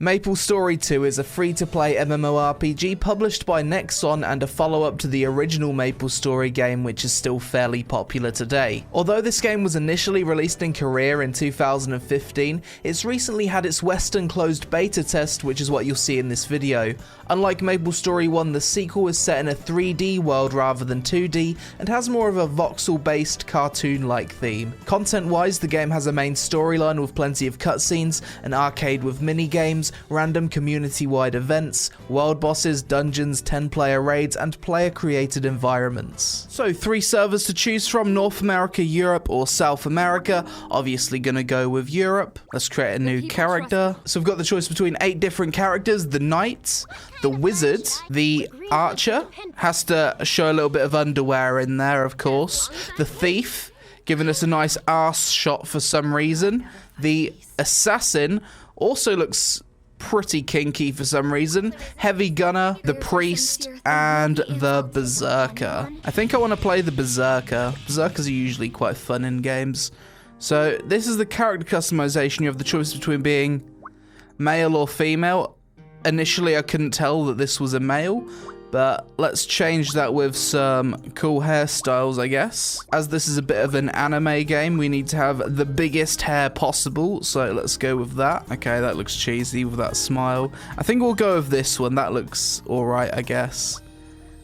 MapleStory 2 is a free-to-play MMORPG published by Nexon and a follow-up to the original MapleStory game, which is still fairly popular today. Although this game was initially released in Korea in 2015, it's recently had its Western closed beta test, which is what you'll see in this video. Unlike MapleStory 1, the sequel is set in a 3D world rather than 2D, and has more of a voxel-based cartoon-like theme. Content-wise, the game has a main storyline with plenty of cutscenes, an arcade with mini-games, random community-wide events, world bosses, dungeons, 10-player raids, and player-created environments. So 3 servers to choose from: North America, Europe, or South America. Obviously gonna go with Europe. Let's create a new character. So we've got the choice between 8 different characters: the Knight, the Wizard, the Archer, has to show a little bit of underwear in there, of course, the Thief, giving us a nice arse shot for some reason, the Assassin also looks pretty kinky for some reason, Heavy Gunner, the Priest, and the Berserker. I think I want to play the Berserker. Berserkers are usually quite fun in games. So this is the character customization. You have the choice between being male or female. Initially I couldn't tell that this was a male, but let's change that with some cool hairstyles, I guess. As this is a bit of an anime game, we need to have the biggest hair possible, so let's go with that. Okay, that looks cheesy with that smile. I think we'll go with this one. That looks alright, I guess,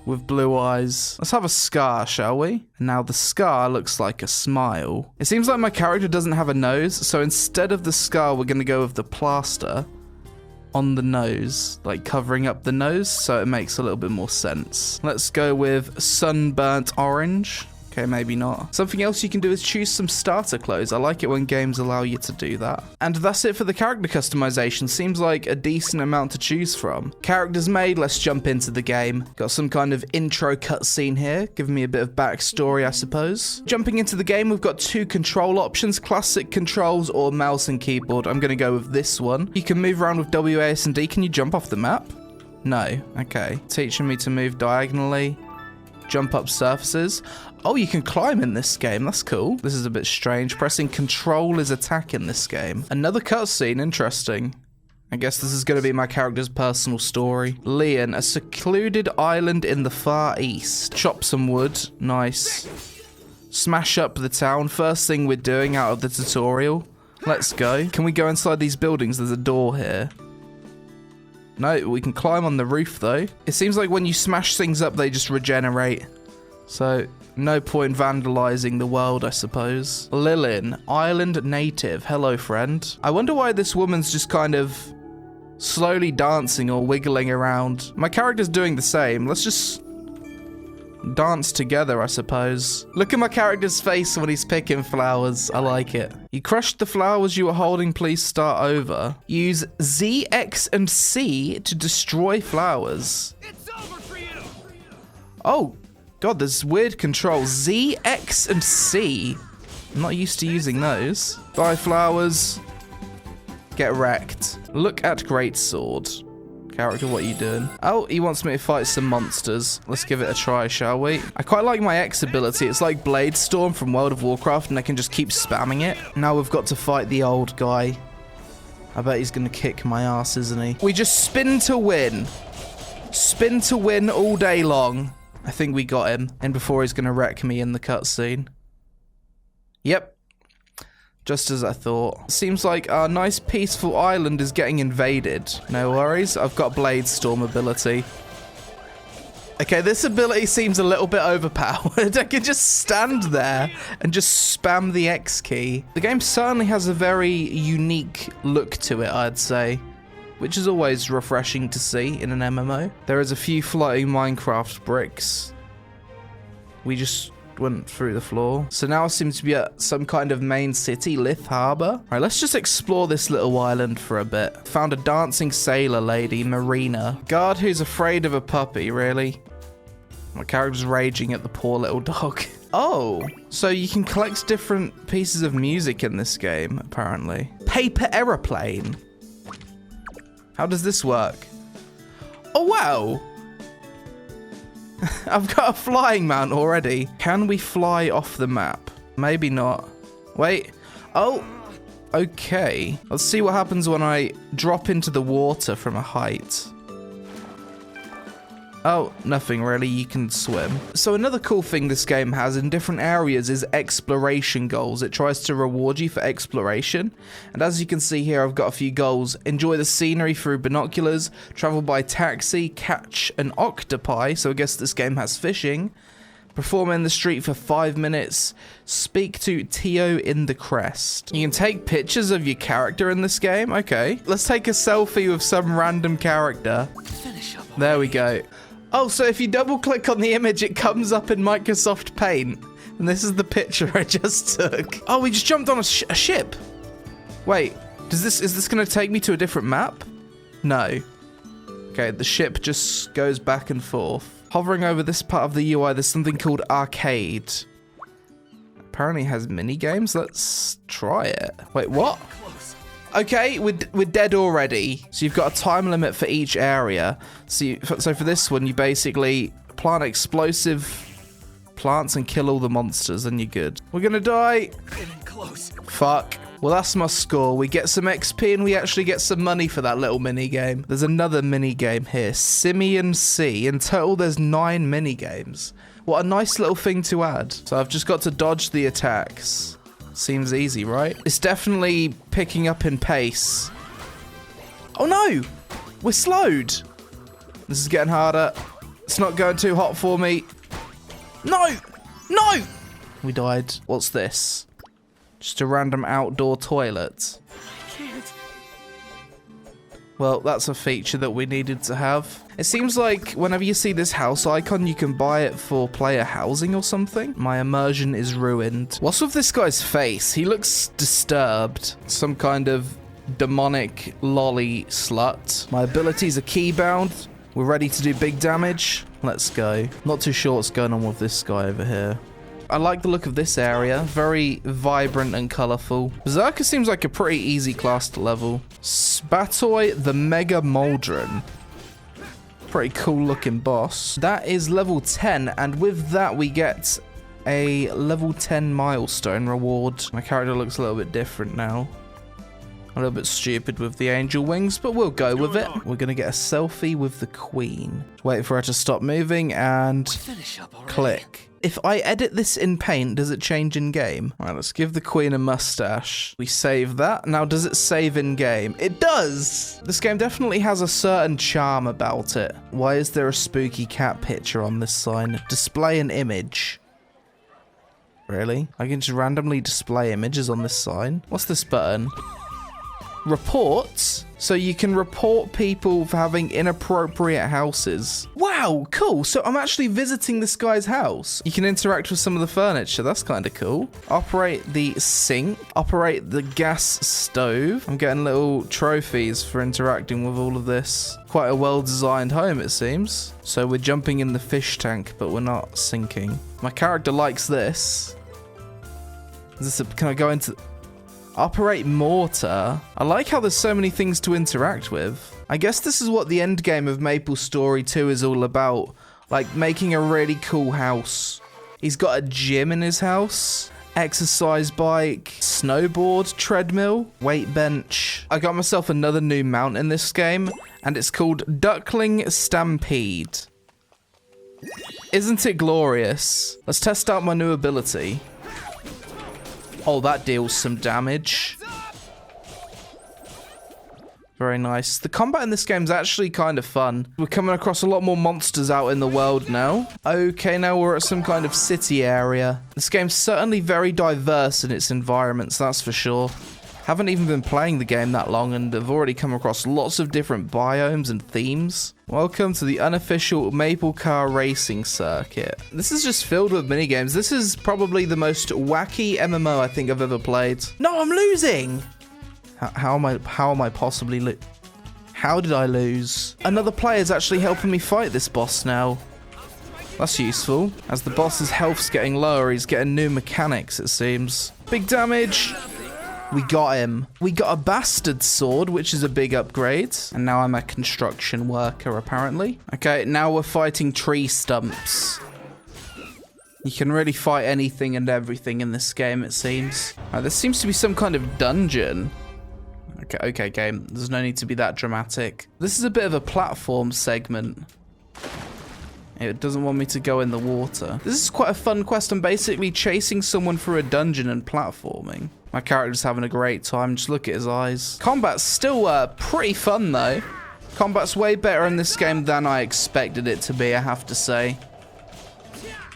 with blue eyes. Let's have a scar, shall we? Now the scar looks like a smile. It seems like my character doesn't have a nose, so instead of the scar, we're going to go with the plaster on the nose, like covering up the nose, so it makes a little bit more sense. Let's go with sunburnt orange. Okay, maybe not. Something else you can do is choose some starter clothes. I like it when games allow you to do that. And that's it for the character customization. Seems like a decent amount to choose from. Characters made, let's jump into the game. Got some kind of intro cutscene here, giving me a bit of backstory, I suppose. Jumping into the game, we've got 2 control options: classic controls or mouse and keyboard. I'm gonna go with this one. You can move around with W, A, S, and D. Can you jump off the map? No. Okay. Teaching me to move diagonally. Jump up surfaces. Oh, you can climb in this game. That's cool. This is a bit strange. Pressing control is attack in this game. Another cutscene. Interesting. I guess this is going to be my character's personal story. Leon, a secluded island in the Far East. Chop some wood. Nice. Smash up the town. First thing we're doing out of the tutorial. Let's go. Can we go inside these buildings? There's a door here. No, we can climb on the roof though. It seems like when you smash things up, they just regenerate. So, no point vandalizing the world, I suppose. Lilin, island native. Hello, friend. I wonder why this woman's just kind of slowly dancing or wiggling around. My character's doing the same. Let's just dance together, I suppose. Look at my character's face when he's picking flowers. I like it. You crushed the flowers you were holding. Please start over. Use Z, X, and C to destroy flowers. It's over for you. Oh, God, there's weird controls. Z, X, and C. I'm not used to using those. Bye, flowers. Get wrecked. Look at Greatsword. Character, what are you doing? Oh, he wants me to fight some monsters. Let's give it a try, shall we? I quite like my X ability. It's like Blade Storm from World of Warcraft, and I can just keep spamming it. Now we've got to fight the old guy. I bet he's going to kick my ass, isn't he? We just spin to win. Spin to win all day long. I think we got him. And before he's going to wreck me in the cutscene. Yep. Just as I thought. Seems like our nice peaceful island is getting invaded. No worries, I've got Blade Storm ability. Okay, this ability seems a little bit overpowered. I can just stand there and just spam the X key. The game certainly has a very unique look to it, I'd say, which is always refreshing to see in an MMO. There is a few floating Minecraft bricks. We just went through the floor. So now I seem to be at some kind of main city, Lith Harbor. All right, let's just explore this little island for a bit. Found a dancing sailor lady, Marina. Guard who's afraid of a puppy, really? My character's raging at the poor little dog. Oh, so you can collect different pieces of music in this game, apparently. Paper aeroplane. How does this work? Oh, wow. I've got a flying mount already. Can we fly off the map? Maybe not. Wait. Oh, Okay, let's see what happens when I drop into the water from a height. Oh, nothing really, you can swim. So another cool thing this game has in different areas is exploration goals. It tries to reward you for exploration. And as you can see here, I've got a few goals. Enjoy the scenery through binoculars, travel by taxi, catch an octopi, so I guess this game has fishing. Perform in the street for 5 minutes. Speak to Tio in the crest. You can take pictures of your character in this game. Okay. Let's take a selfie with some random character. There we go. Oh, so if you double click on the image, it comes up in Microsoft Paint. And this is the picture I just took. Oh, we just jumped on a ship. Wait, is this going to take me to a different map? No. Okay, the ship just goes back and forth. Hovering over this part of the UI, there's something called Arcade. Apparently it has mini games. Let's try it. Wait, what? Okay, we're dead already. So you've got a time limit for each area. So for this one, you basically plant explosive plants and kill all the monsters, and you're good. We're gonna die. Getting close. Fuck. Well, that's my score. We get some XP and we actually get some money for that little mini game. There's another mini game here, Simian Sea. In total, there's 9 mini games. What a nice little thing to add. So I've just got to dodge the attacks. Seems easy, right? It's definitely picking up in pace. Oh no! We're slowed! This is getting harder. It's not going too hot for me. No! No! We died. What's this? Just a random outdoor toilet. I can't. Well, that's a feature that we needed to have. It seems like whenever you see this house icon, you can buy it for player housing or something. My immersion is ruined. What's with this guy's face? He looks disturbed. Some kind of demonic lolly slut. My abilities are keybound. We're ready to do big damage. Let's go. Not too sure what's going on with this guy over here. I like the look of this area. Very vibrant and colourful. Berserker seems like a pretty easy class to level. Spatoy the Mega Mauldron. Pretty cool looking boss. That is level 10, and with that we get a level 10 milestone reward. My character looks a little bit different now. A little bit stupid with the angel wings, but we'll go with it. We're gonna get a selfie with the queen. Wait for her to stop moving and click. If I edit this in Paint, does it change in game? All right, let's give the queen a mustache. We save that. Now, does it save in game? It does! This game definitely has a certain charm about it. Why is there a spooky cat picture on this sign? Display an image. Really? I can just randomly display images on this sign? What's this button? Reports? So you can report people for having inappropriate houses. Wow, cool. So I'm actually visiting this guy's house. You can interact with some of the furniture. That's kind of cool. Operate the sink. Operate the gas stove. I'm getting little trophies for interacting with all of this. Quite a well-designed home, it seems. So we're jumping in the fish tank, but we're not sinking. My character likes this. Can I go into... Operate mortar. I like how there's so many things to interact with. I guess this is what the end game of MapleStory 2 is all about. Like, making a really cool house. He's got a gym in his house. Exercise bike. Snowboard. Treadmill. Weight bench. I got myself another new mount in this game. And it's called Duckling Stampede. Isn't it glorious? Let's test out my new ability. Oh, that deals some damage. Very nice. The combat in this game is actually kind of fun. We're coming across a lot more monsters out in the world now. Okay, now we're at some kind of city area. This game's certainly very diverse in its environments, that's for sure. Haven't even been playing the game that long and have already come across lots of different biomes and themes. Welcome to the unofficial Maple Car Racing Circuit. This is just filled with minigames. This is probably the most wacky MMO I think I've ever played. No, I'm losing! How am I possibly How did I lose? Another player's actually helping me fight this boss now. That's useful. As the boss's health's getting lower, he's getting new mechanics, it seems. Big damage! We got him. We got a bastard sword, which is a big upgrade. And now I'm a construction worker, apparently. Okay, now we're fighting tree stumps. You can really fight anything and everything in this game, it seems. There seems to be some kind of dungeon. Okay, game. There's no need to be that dramatic. This is a bit of a platform segment. It doesn't want me to go in the water. This is quite a fun quest. I'm basically chasing someone through a dungeon and platforming. My character's having a great time. Just look at his eyes. Combat's still pretty fun, though. Combat's way better in this game than I expected it to be, I have to say.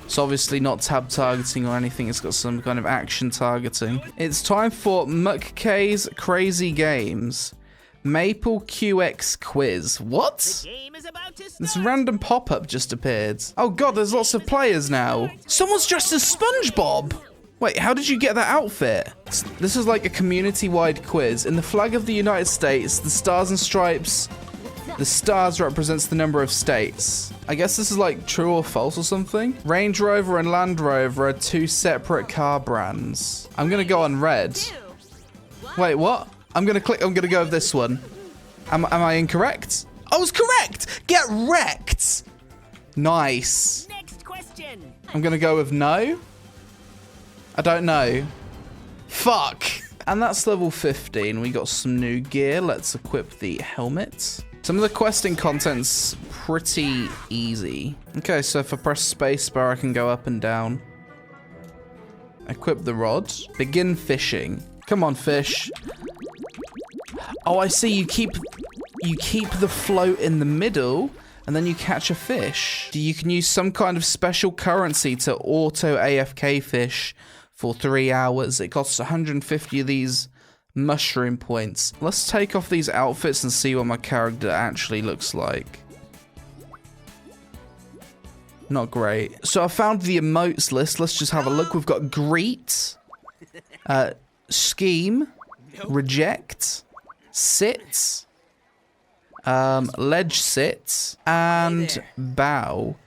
It's obviously not tab targeting or anything. It's got some kind of action targeting. It's time for McKay's Crazy Games. Maple QX quiz. What? This random pop-up just appeared. Oh god, there's lots of players now. Someone's dressed as SpongeBob. Wait, how did you get that outfit? This is like a community-wide quiz. In the flag of the United States, the stars and stripes, the stars represents the number of states. I guess this is like true or false or something. Range Rover and Land Rover are two separate car brands. I'm gonna go on red. Wait, what? I'm gonna go with this one. Am I incorrect? I was correct! Get wrecked! Nice. Next question. I'm gonna go with no. I don't know. Fuck. And that's level 15. We got some new gear. Let's equip the helmet. Some of the questing content's pretty easy. Okay, so if I press spacebar, I can go up and down. Equip the rod. Begin fishing. Come on, fish. Oh, I see. You keep the float in the middle, and then you catch a fish. You can use some kind of special currency to auto AFK fish for 3 hours. It costs 150 of these mushroom points. Let's take off these outfits and see what my character actually looks like. Not great. So I found the emotes list. Let's just have a look. We've got greet, scheme, reject, sit, ledge sit, and bow,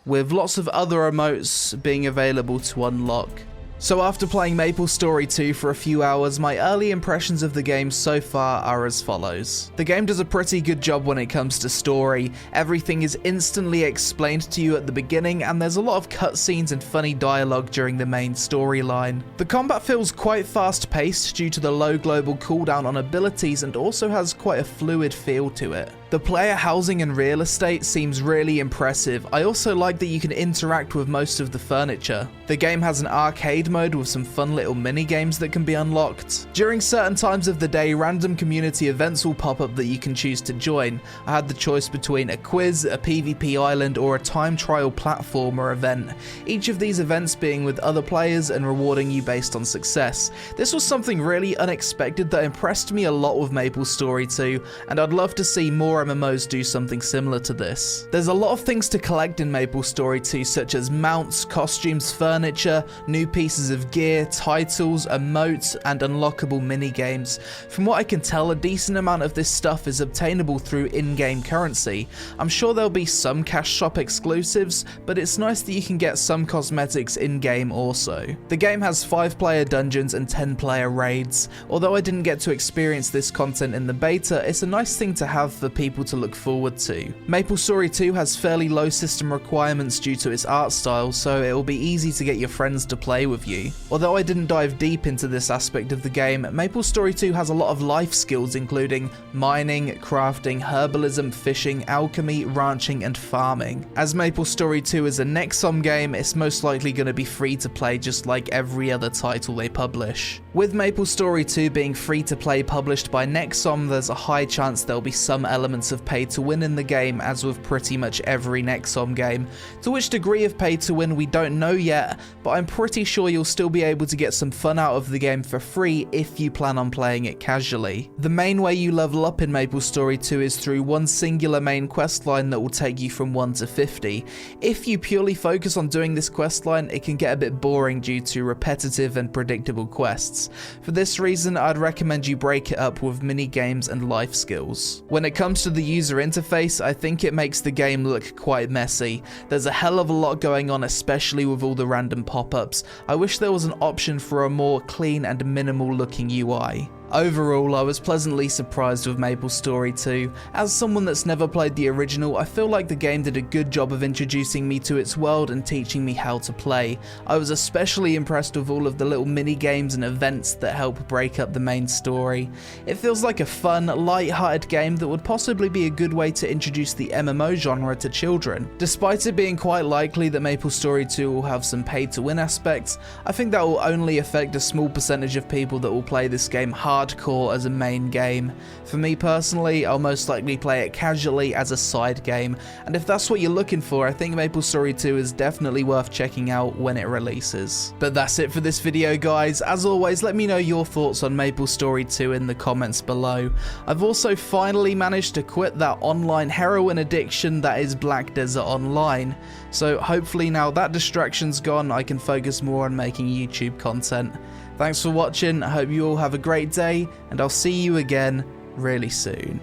with lots of other emotes being available to unlock. So after playing MapleStory 2 for a few hours, my early impressions of the game so far are as follows. The game does a pretty good job when it comes to story. Everything is instantly explained to you at the beginning, and there's a lot of cutscenes and funny dialogue during the main storyline. The combat feels quite fast-paced due to the low global cooldown on abilities, and also has quite a fluid feel to it. The player housing and real estate seems really impressive. I also like that you can interact with most of the furniture. The game has an arcade mode with some fun little mini games that can be unlocked. During certain times of the day, random community events will pop up that you can choose to join. I had the choice between a quiz, a PvP island, or a time trial platformer event. Each of these events being with other players and rewarding you based on success. This was something really unexpected that impressed me a lot with MapleStory 2, and I'd love to see more MMOs do something similar to this. There's a lot of things to collect in MapleStory 2, such as mounts, costumes, furniture, new pieces of gear, titles, emotes, and unlockable minigames. From what I can tell, a decent amount of this stuff is obtainable through in-game currency. I'm sure there'll be some cash shop exclusives, but it's nice that you can get some cosmetics in-game also. The game has 5-player dungeons and 10-player raids. Although I didn't get to experience this content in the beta, it's a nice thing to have for people to look forward to. MapleStory 2 has fairly low system requirements due to its art style, so it will be easy to get your friends to play with you. Although I didn't dive deep into this aspect of the game, MapleStory 2 has a lot of life skills including mining, crafting, herbalism, fishing, alchemy, ranching, and farming. As MapleStory 2 is a Nexon game, it's most likely going to be free to play just like every other title they publish. With MapleStory 2 being free to play published by Nexon, there's a high chance there'll be some elements of pay to win in the game, as with pretty much every Nexon game. To which degree of pay to win we don't know yet, but I'm pretty sure you'll still be able to get some fun out of the game for free if you plan on playing it casually. The main way you level up in MapleStory 2 is through one singular main questline that will take you from 1 to 50. If you purely focus on doing this questline, it can get a bit boring due to repetitive and predictable quests. For this reason, I'd recommend you break it up with mini games and life skills. When it comes to the user interface, I think it makes the game look quite messy. There's a hell of a lot going on, especially with all the random pop-ups. I wish there was an option for a more clean and minimal looking UI. Overall, I was pleasantly surprised with MapleStory 2. As someone that's never played the original, I feel like the game did a good job of introducing me to its world and teaching me how to play. I was especially impressed with all of the little mini games and events that help break up the main story. It feels like a fun, light-hearted game that would possibly be a good way to introduce the MMO genre to children. Despite it being quite likely that MapleStory 2 will have some pay-to-win aspects, I think that will only affect a small percentage of people that will play this game hardcore as a main game. For me personally, I'll most likely play it casually as a side game, and if that's what you're looking for, I think MapleStory 2 is definitely worth checking out when it releases. But that's it for this video, guys. As always, let me know your thoughts on MapleStory 2 in the comments below. I've also finally managed to quit that online heroin addiction that is Black Desert Online, so hopefully now that distraction's gone, I can focus more on making YouTube content. Thanks for watching, I hope you all have a great day, and I'll see you again really soon.